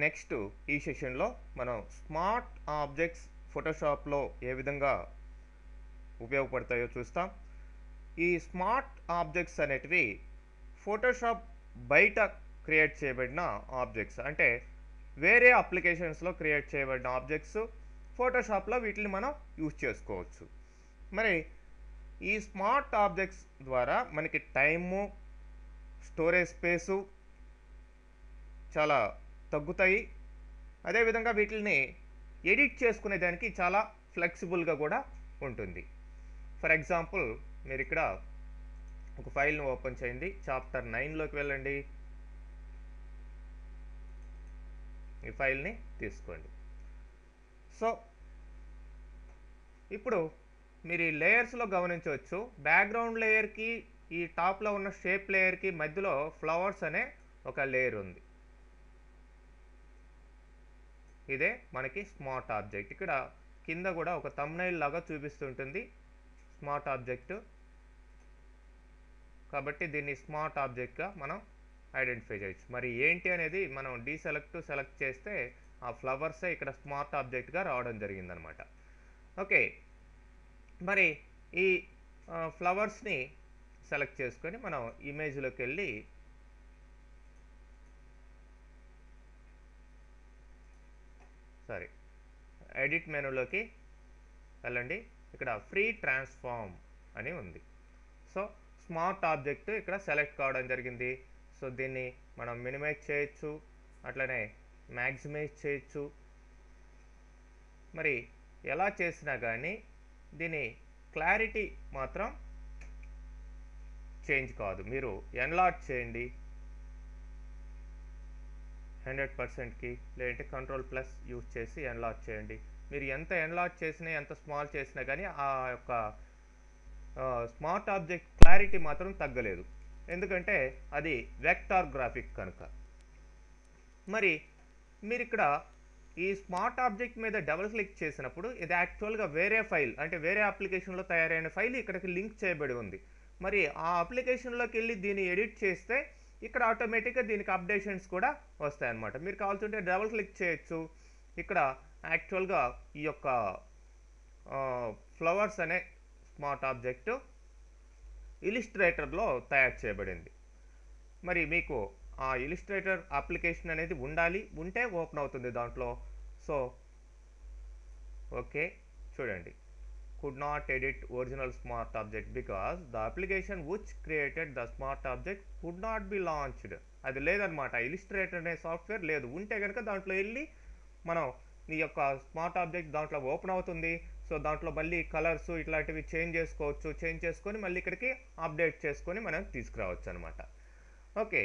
Next ఈ సెషన్లో మనం స్మార్ట్ ఆబ్జెక్ట్స్ ఫోటోషాప్లో ఏ విధంగా ఉపయోగపడతాయో చూస్తాం. ఈ స్మార్ట్ ఆబ్జెక్ట్స్ అనేటివి ఫోటోషాప్ బయట క్రియేట్ చేయబడిన ఆబ్జెక్ట్స్, అంటే వేరే అప్లికేషన్స్లో క్రియేట్ చేయబడిన ఆబ్జెక్ట్స్ ఫోటోషాప్లో వీటిని మనం యూజ్ చేసుకోవచ్చు. మరి ఈ స్మార్ట్ ఆబ్జెక్ట్స్ ద్వారా మనకి టైము, స్టోరేజ్ స్పేసు చాలా తగ్గుతాయి. అదేవిధంగా వీటిని ఎడిట్ చేసుకునే దానికి చాలా ఫ్లెక్సిబుల్గా కూడా ఉంటుంది. ఫర్ ఎగ్జాంపుల్, మీరు ఇక్కడ ఒక ఫైల్ను ఓపెన్ చేయండి, చాప్టర్ 9లోకి వెళ్ళండి, ఈ ఫైల్ని తీసుకోండి. సో ఇప్పుడు మీరు ఈ లేయర్స్లో గమనించవచ్చు, బ్యాక్గ్రౌండ్ లేయర్కి ఈ టాప్లో ఉన్న షేప్ లేయర్కి మధ్యలో ఫ్లవర్స్ అనే ఒక లేయర్ ఉంది. ఇదే మనకి స్మార్ట్ ఆబ్జెక్ట్. ఇక్కడ కింద కూడా ఒక థంబ్నెయిల్ లాగా చూపిస్తుంటుంది స్మార్ట్ ఆబ్జెక్ట్, కాబట్టి దీన్ని స్మార్ట్ ఆబ్జెక్ట్గా మనం ఐడెంటిఫై చేయొచ్చు. మరి ఏంటి అనేది మనం సెలెక్ట్ చేస్తే ఆ ఫ్లవర్సే ఇక్కడ స్మార్ట్ ఆబ్జెక్ట్గా రావడం జరిగిందనమాట. ఓకే, మరి ఈ ఫ్లవర్స్ని సెలెక్ట్ చేసుకొని మనం ఇమేజ్లోకి వెళ్ళి ఎడిట్ మెనూలోకి వెళ్ళండి. ఇక్కడ ఫ్రీ ట్రాన్స్ఫార్మ్ అని ఉంది. సో స్మార్ట్ ఆబ్జెక్ట్ ఇక్కడ సెలెక్ట్ కావడం జరిగింది. సో దీన్ని మనం మినిమైజ్ చేయొచ్చు, అట్లనే మ్యాక్సిమైజ్ చేయొచ్చు. మరి ఎలా చేసినా కానీ దీని క్లారిటీ మాత్రం చేంజ్ కాదు. మీరు ఎన్లార్జ్ చేయండి 100%కి, లేదంటే కంట్రోల్+ యూజ్ చేసి ఎన్లార్జ్ చేయండి. మీరు ఎంత ఎన్లార్జ్ చేసినా, ఎంత స్మాల్ చేసినా కానీ ఆ యొక్క స్మార్ట్ ఆబ్జెక్ట్ క్లారిటీ మాత్రం తగ్గలేదు, ఎందుకంటే అది వెక్టార్ గ్రాఫిక్ కనుక. మరి మీరు ఇక్కడ ఈ స్మార్ట్ ఆబ్జెక్ట్ మీద డబుల్ క్లిక్ చేసినప్పుడు ఇది యాక్చువల్గా వేరే ఫైల్, అంటే వేరే అప్లికేషన్లో తయారైన ఫైల్ ఇక్కడికి లింక్ చేయబడి ఉంది. మరి ఆ అప్లికేషన్లోకి వెళ్ళి దీన్ని ఎడిట్ చేస్తే ఇక్కడ ఆటోమేటిక్గా దీనికి అప్డేషన్స్ కూడా వస్తాయన్నమాట. మీరు కావాల్సింటే డబుల్ క్లిక్ చేయొచ్చు. ఇక్కడ యాక్చువల్గా ఈ యొక్క ఫ్లవర్స్ అనే స్మార్ట్ ఆబ్జెక్టు ఇలిస్ట్రేటర్లో తయారు చేయబడింది. మరి మీకు ఆ ఇలిస్ట్రేటర్ అప్లికేషన్ అనేది ఉంటే ఓపెన్ అవుతుంది దాంట్లో. సో ఓకే, చూడండి, could not edit original smart object because the application which created the smart object could not be launched. అది లేదనమాట, ఇలిస్ట్రేటర్ అనే సాఫ్ట్వేర్ లేదు. ఉంటే కనుక దాంట్లో వెళ్ళి మనం ఈ యొక్క స్మార్ట్ ఆబ్జెక్ట్ దాంట్లో ఓపెన్ అవుతుంది. సో దాంట్లో మళ్ళీ కలర్స్ ఇట్లాంటివి చేంజ్ చేసుకొని మళ్ళీ ఇక్కడికి అప్డేట్ చేసుకొని మనం తీసుకురావచ్చు అనమాట. ఓకే,